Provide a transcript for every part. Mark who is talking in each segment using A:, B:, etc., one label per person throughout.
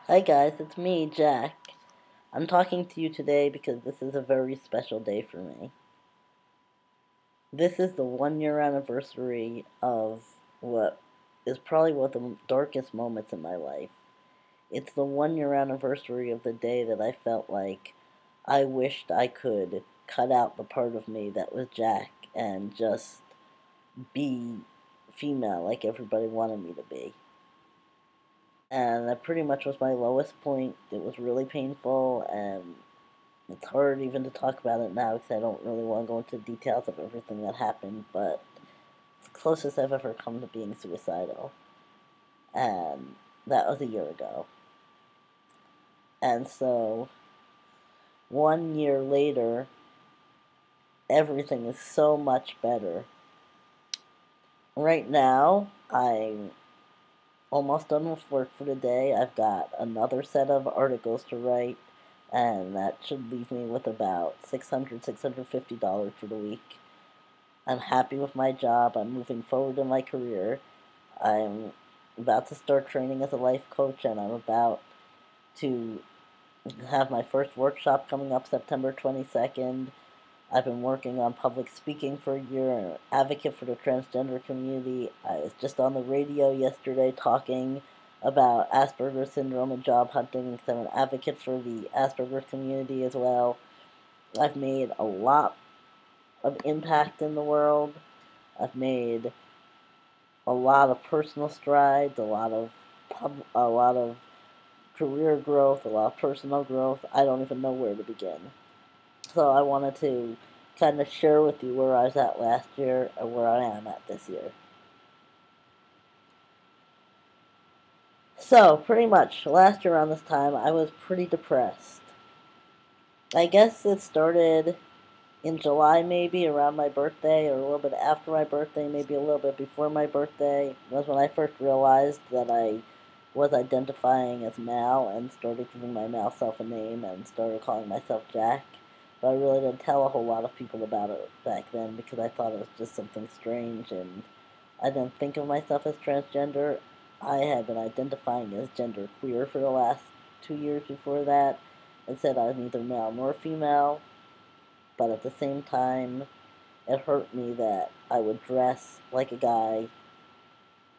A: Hi guys, it's me, Jack. I'm talking to you today because this is a very special day for me. This is the 1 year anniversary of what is probably one of the darkest moments in my life. It's the 1 year anniversary of the day that I felt like I wished I could cut out the part of me that was Jack and just be female like everybody wanted me to be. And that pretty much was my lowest point. It was really painful, and it's hard even to talk about it now because I don't really want to go into details of everything that happened, but it's the closest I've ever come to being suicidal. And that was a year ago. And so, 1 year later, everything is so much better. Right now, I'm almost done with work for the day. I've got another set of articles to write, and that should leave me with about $650 for the week. I'm happy with my job. I'm moving forward in my career. I'm about to start training as a life coach, and I'm about to have my first workshop coming up September 22nd. I've been working on public speaking for a year and an advocate for the transgender community. I was just on the radio yesterday talking about Asperger's syndrome and job hunting because I'm an advocate for the Asperger's community as well. I've made a lot of impact in the world. I've made a lot of personal strides, a lot of career growth, a lot of personal growth. I don't even know where to begin. So I wanted to kind of share with you where I was at last year and where I am at this year. So, pretty much, last year around this time, I was pretty depressed. I guess it started in July, maybe around my birthday, or a little bit after my birthday, maybe a little bit before my birthday, was when I first realized that I was identifying as male and started giving my male self a name and started calling myself Jack. But I really didn't tell a whole lot of people about it back then because I thought it was just something strange, and I didn't think of myself as transgender. I had been identifying as gender queer for the last 2 years before that and said I was neither male nor female, but at the same time, it hurt me that I would dress like a guy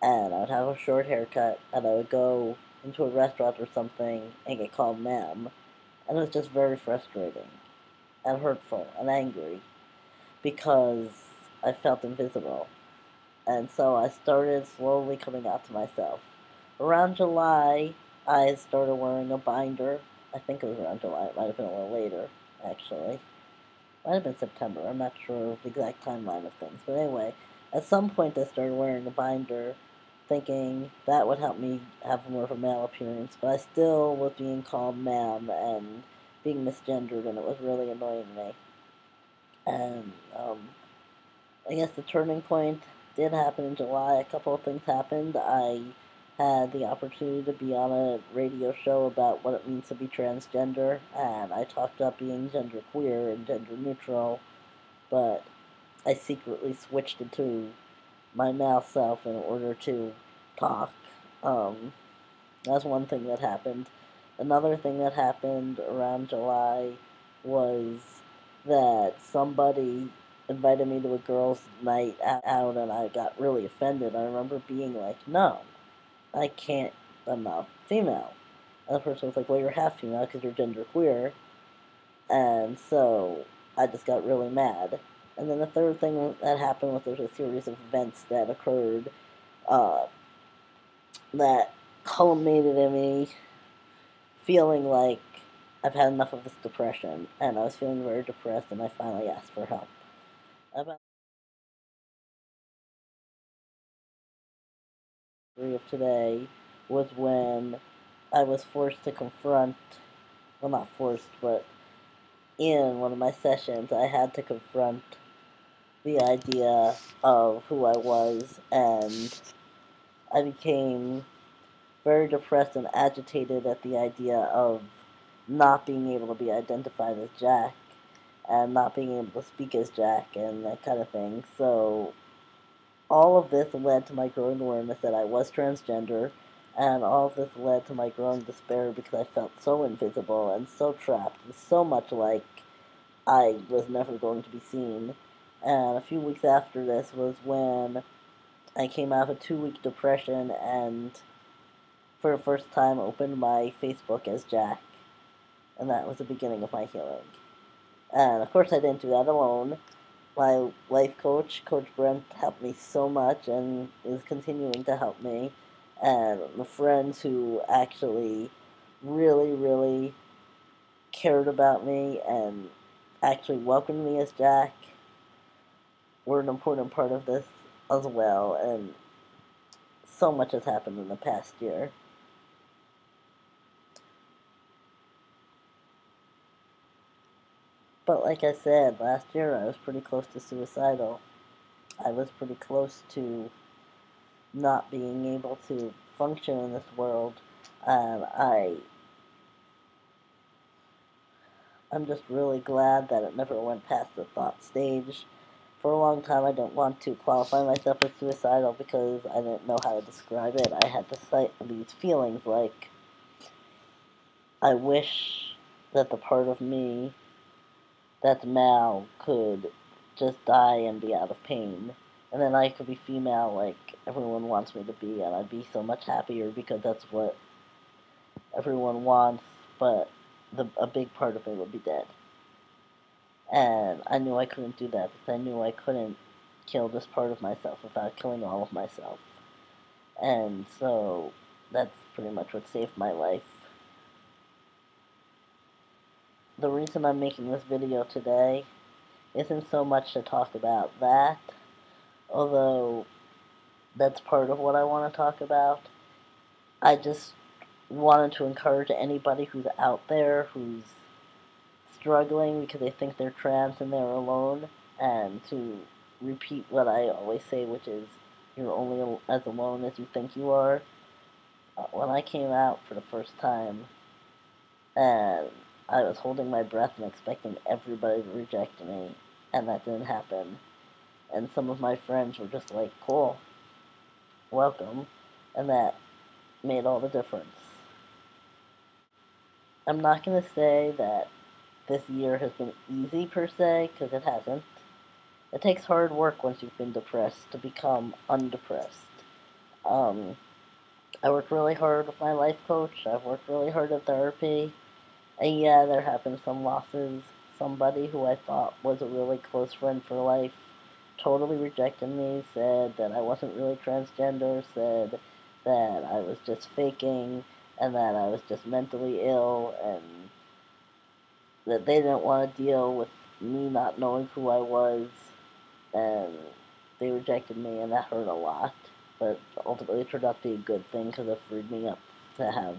A: and I would have a short haircut and I would go into a restaurant or something and get called ma'am. And it was just very frustrating and hurtful and angry because I felt invisible. And so I started slowly coming out to myself. Around July, I started wearing a binder. I think it was around July. It might have been a little later, actually. Might have been September. I'm not sure of the exact timeline of things. But anyway, at some point I started wearing a binder, thinking that would help me have more of a male appearance. But I still was being called ma'am and being misgendered, and it was really annoying me. And I guess the turning point did happen in July. A couple of things happened. I had the opportunity to be on a radio show about what it means to be transgender, and I talked about being genderqueer and gender neutral, but I secretly switched it to my male self in order to talk. That's one thing that happened. Another thing that happened around July was that somebody invited me to a girls' night out, and I got really offended. I remember being like, no, I can't, I'm not female. And the person was like, well, you're half female because you're genderqueer. And so I just got really mad. And then the third thing that happened was there was a series of events that occurred uh, that culminated in me feeling like I've had enough of this depression. And I was feeling very depressed, and I finally asked for help. About three of today was when I was forced to confront, well, not forced, but in one of my sessions, I had to confront the idea of who I was, and I became very depressed and agitated at the idea of not being able to be identified as Jack and not being able to speak as Jack and that kind of thing. So all of this led to my growing awareness that I was transgender. And all of this led to my growing despair because I felt so invisible and so trapped and so much like I was never going to be seen. And a few weeks after this was when I came out of a 2 week depression and for the first time opened my Facebook as Jack. And that was the beginning of my healing. And of course, I didn't do that alone. My life coach, Coach Brent, helped me so much and is continuing to help me. And the friends who actually really, really cared about me and actually welcomed me as Jack were an important part of this as well. And so much has happened in the past year. But like I said, last year I was pretty close to suicidal. I was pretty close to not being able to function in this world. And I'm just really glad that it never went past the thought stage. For a long time, I didn't want to qualify myself as suicidal because I didn't know how to describe it. I had to cite these feelings like, I wish that the part of me that's male could just die and be out of pain. And then I could be female like everyone wants me to be, and I'd be so much happier because that's what everyone wants, but a big part of me would be dead. And I knew I couldn't do that because I knew I couldn't kill this part of myself without killing all of myself. And so that's pretty much what saved my life. The reason I'm making this video today isn't so much to talk about that, although that's part of what I want to talk about. I just wanted to encourage anybody who's out there who's struggling because they think they're trans and they're alone, and to repeat what I always say, which is you're only as alone as you think you are. When I came out for the first time, and I was holding my breath and expecting everybody to reject me, and that didn't happen. And some of my friends were just like, cool, welcome, and that made all the difference. I'm not going to say that this year has been easy per se, because it hasn't. It takes hard work once you've been depressed to become undepressed. Um, I worked really hard with my life coach. I've worked really hard at therapy. And yeah, there have been some losses. Somebody who I thought was a really close friend for life totally rejected me, said that I wasn't really transgender, said that I was just faking, and that I was just mentally ill, and that they didn't want to deal with me not knowing who I was, and they rejected me, and that hurt a lot. But ultimately, it turned out to be a good thing because it freed me up to have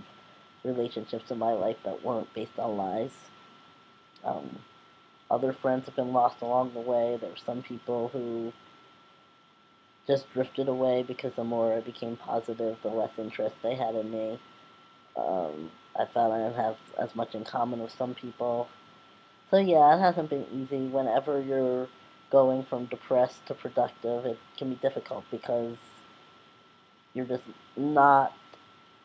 A: relationships in my life that weren't based on lies. Um, Other friends have been lost along the way. There were some people who just drifted away because the more I became positive, the less interest they had in me. I found I didn't have as much in common with some people. So yeah, it hasn't been easy. Whenever you're going from depressed to productive, it can be difficult because you're just not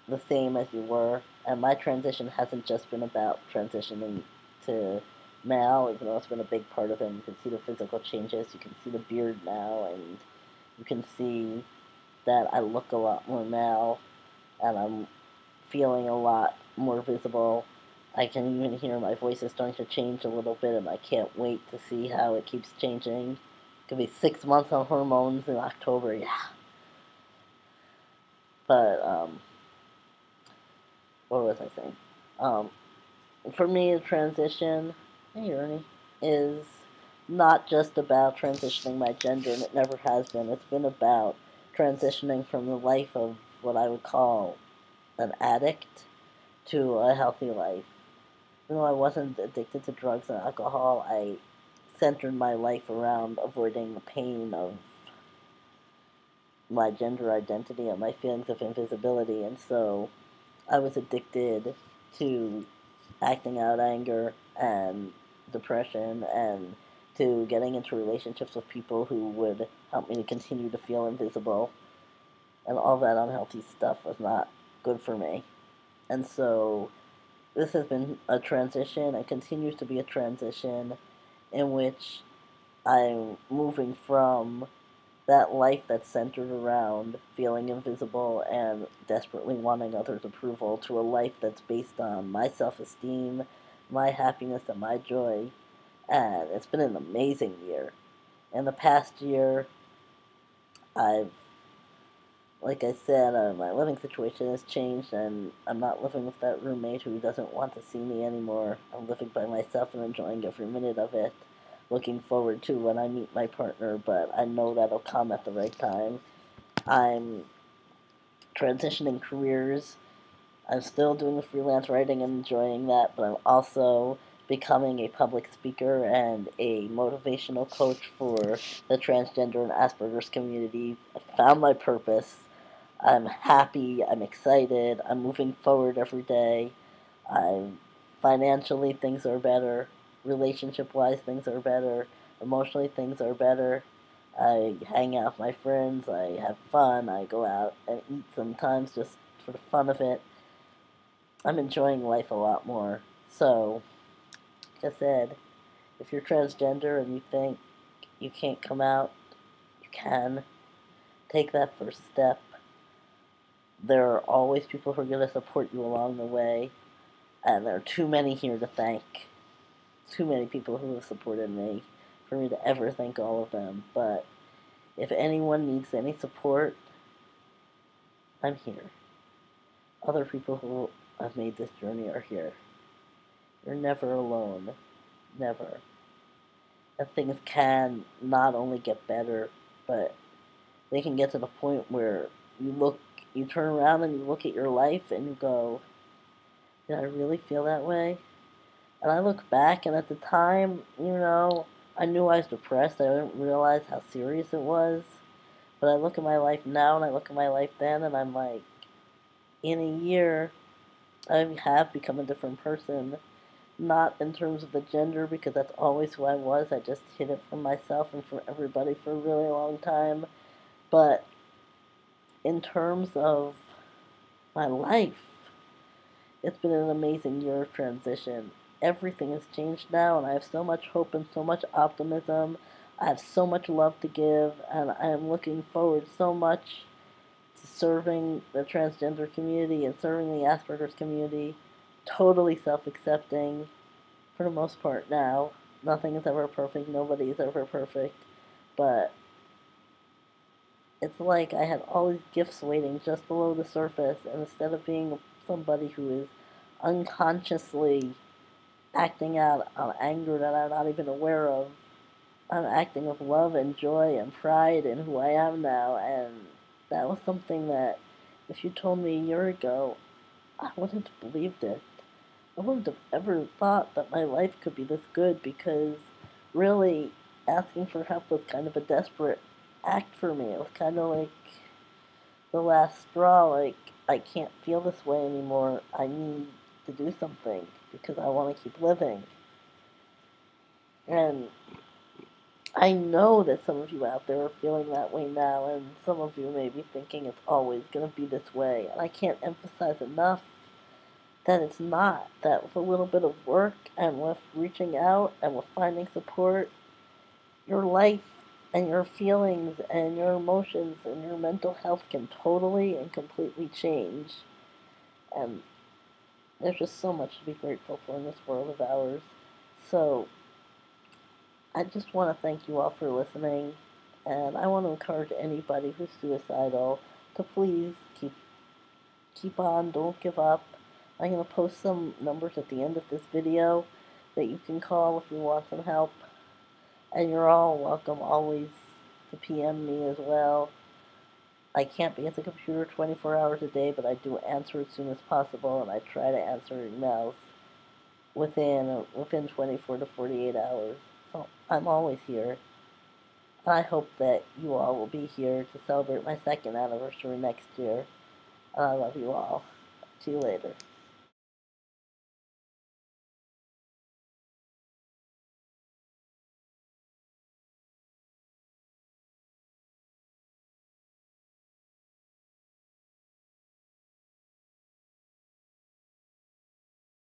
A: the same as you were. And my transition hasn't just been about transitioning to male, even though it's been a big part of it. You can see the physical changes. You can see the beard now, and you can see that I look a lot more male, and I'm feeling a lot more visible. I can even hear my voice is starting to change a little bit, and I can't wait to see how it keeps changing. It's gonna be 6 months on hormones in October, yeah. But what was I saying? Um, for me, the transition, hey Ernie, is not just about transitioning my gender, and it never has been. It's been about transitioning from the life of what I would call an addict to a healthy life. Even though I wasn't addicted to drugs and alcohol, I centered my life around avoiding the pain of my gender identity and my feelings of invisibility, and so I was addicted to acting out anger and depression and to getting into relationships with people who would help me to continue to feel invisible, and all that unhealthy stuff was not good for me. And so this has been a transition and continues to be a transition in which I'm moving from that life that's centered around feeling invisible and desperately wanting others' approval to a life that's based on my self-esteem, my happiness, and my joy. And it's been an amazing year. In the past year, I've, like I said, my living situation has changed, and I'm not living with that roommate who doesn't want to see me anymore. I'm living by myself and enjoying every minute of it. Looking forward to when I meet my partner, but I know that'll come at the right time. I'm transitioning careers. I'm still doing the freelance writing and enjoying that, but I'm also becoming a public speaker and a motivational coach for the transgender and Asperger's community. I found my purpose. I'm happy. I'm excited. I'm moving forward every day. I'm financially, things are better. Relationship-wise, things are better. Emotionally, things are better. I hang out with my friends. I have fun. I go out and eat sometimes just for the fun of it. I'm enjoying life a lot more. So, like I said, if you're transgender and you think you can't come out, you can. Take that first step. There are always people who are going to support you along the way, and there are too many here to thank. Too many people who have supported me for me to ever thank all of them. But if anyone needs any support, I'm here. Other people who have made this journey are here. You're never alone. Never. And things can not only get better, but they can get to the point where you turn around and you look at your life and you go, did I really feel that way? And I look back, and at the time, I knew I was depressed. I didn't realize how serious it was. But I look at my life now, and I look at my life then, and I'm like, in a year, I have become a different person. Not in terms of the gender, because that's always who I was. I just hid it from myself and from everybody for a really long time. But in terms of my life, it's been an amazing year of transition. Everything has changed now, and I have so much hope and so much optimism. I have so much love to give, and I am looking forward so much to serving the transgender community and serving the Asperger's community. Totally self-accepting, for the most part now. Nothing is ever perfect. Nobody is ever perfect. But it's like I had all these gifts waiting just below the surface, and instead of being somebody who is unconsciously acting out on anger that I'm not even aware of, I'm acting with love and joy and pride in who I am now, and that was something that if you told me a year ago, I wouldn't have believed it. I wouldn't have ever thought that my life could be this good, because really asking for help was kind of a desperate act for me. It was kind of like the last straw, like, I can't feel this way anymore. I need to do something because I want to keep living. And I know that some of you out there are feeling that way now, and some of you may be thinking it's always going to be this way. And I can't emphasize enough that it's not. That with a little bit of work and with reaching out and with finding support, your life and your feelings and your emotions and your mental health can totally and completely change. And there's just so much to be grateful for in this world of ours. So I just want to thank you all for listening, and I want to encourage anybody who's suicidal to please keep on, don't give up. I'm going to post some numbers at the end of this video that you can call if you want some help. And you're all welcome always to PM me as well. I can't be at the computer 24 hours a day, but I do answer as soon as possible, and I try to answer emails within 24 to 48 hours. So I'm always here. And I hope that you all will be here to celebrate my 2nd anniversary next year. And I love you all. See you later.